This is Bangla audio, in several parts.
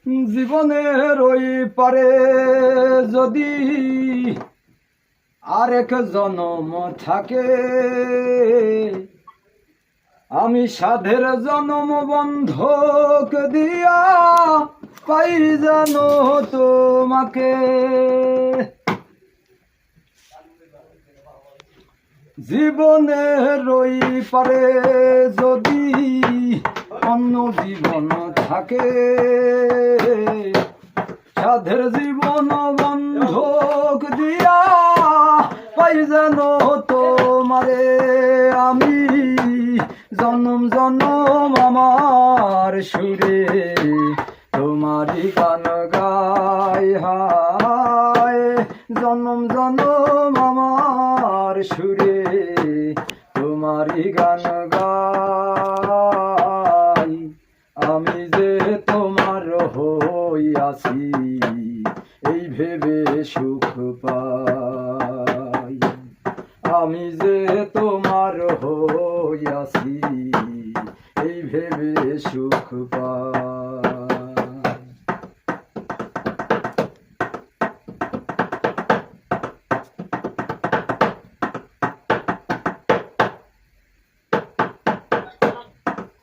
জীবনের ওই পারে যদি আরেক জনম থাকে, আমি সাধের জনম বন্ধক দিয়া পাই জানো তোমাকে। জীবনের ওই পারে যদি অন্য জীবন থাকে, সাধের জীবন বন্ধক দিয়া পাই জানো তোমারে। আমি জনম জনম আমার সুরে তোমারই গান গাই, হায় জনম জনম আমার সুরে তোমারই গান গাই। আমি যে তোমার হইয়াছি এই ভেবে সুখ পাই, আমি যে তোমার হইয়াছি এই ভেবে সুখ পাই।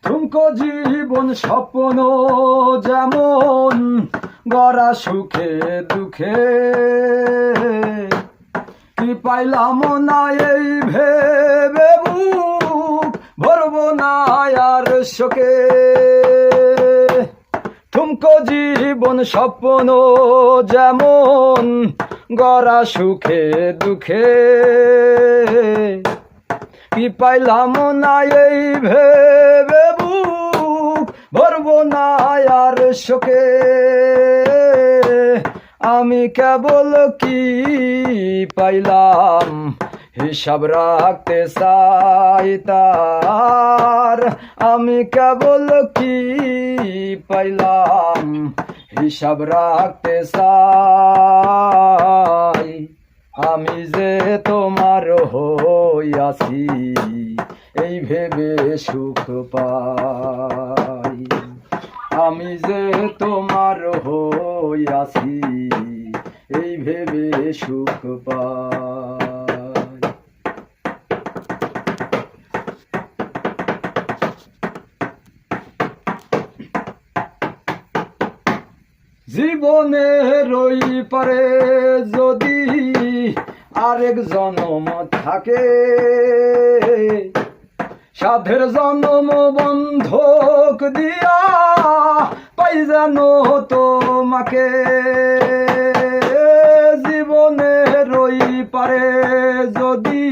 ঠুমকো জীবন স্বপ্ন যেমন গড়া সুখে দুঃখে, কি পাইলাম না এই ভেবে বুক ভরব না আর শোকে। ঠুমকো জীবন স্বপ্ন যেমন গড়া সুখে দুঃখে, কি পাইলাম না এই ভেবে বুক ভরব না আর শোকে। আমি কেবল কি পাইলাম হিসাব রাখতে চাই তার, আমি কেবল কি পাইলাম হিসাব রাখতে চাই। আমি যে তোমার হইয়াছি এই ভেবে সুখ পাই, আমি যে তোমার হইয়াছি এই ভেবে সুখ পাই। জীবনের ওই পারে যদি আরেক জনম থাকে, সাধের জনম বন্ধক দিয়া পাই জানো তোমাকে। জীবনের ওই পারে যদি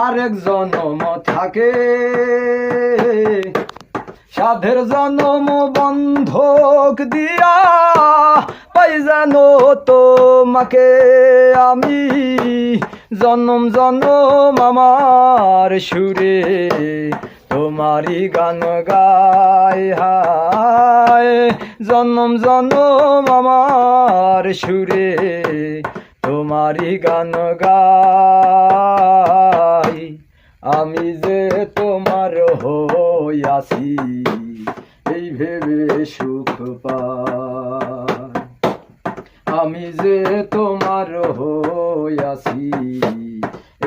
আরেক জনম থাকে, সাধের জনম বন্ধক দিয়া পাই জানো তোমাকে। আমি জনম জনম আমার সুরে তোমারই গান গাই, হায় জনম জনম আমার সুরে তোমারই গান গাই। আমি যে তোমার হইয়াছি এই ভেবে সুখ পাই, আমি যে তোমার হইয়াছি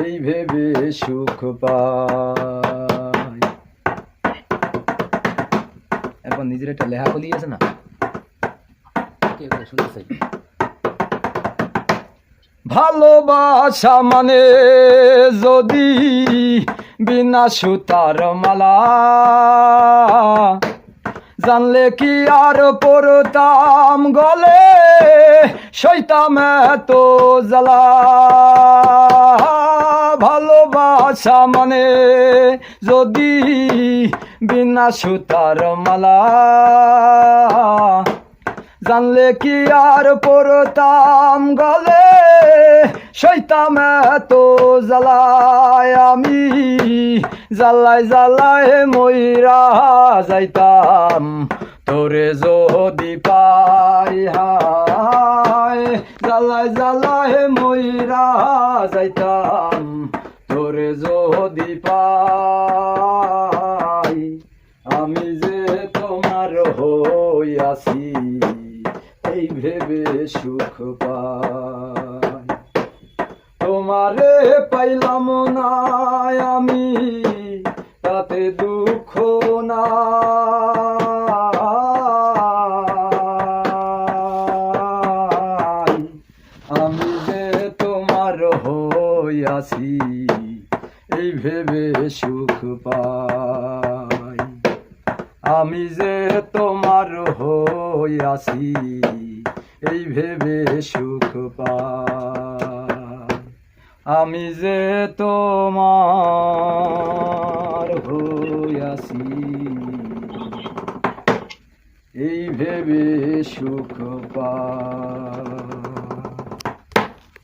এই ভেবে সুখ পাই। এখন নিজের একটা লেখা কলি আছে না, শুনতে ভালোবাসা মানে যদি বিনা সুতার মালা, জানলে কি আর পরতাম গলে সইতাম এত জ্বালা। ভালোবাসা মানে যদি বিনা সুতার মালা, জানলে কি আর পরতাম গলে সইতাম এত জ্বালায়। আমি জ্বালায় জ্বালায় মইরা যাইতাম তোরে যদি পাই, হায় জ্বালায় জ্বালায় মইরা যাইতাম তোরে যদি পাই। আমি যে তোমার হইয়াছি এই ভেবে সুখ পাই। তোমারে পাইলাম না আমি তাতে দুঃখ না, আমি যে তোমার হইয়াছি এই ভেবে সুখ পাই। আমি যে তোমার হইয়াছি এই ভেবে সুখ পাই। আমি যে তোমার হইয়াছি এই ভেবে সুখ পাই।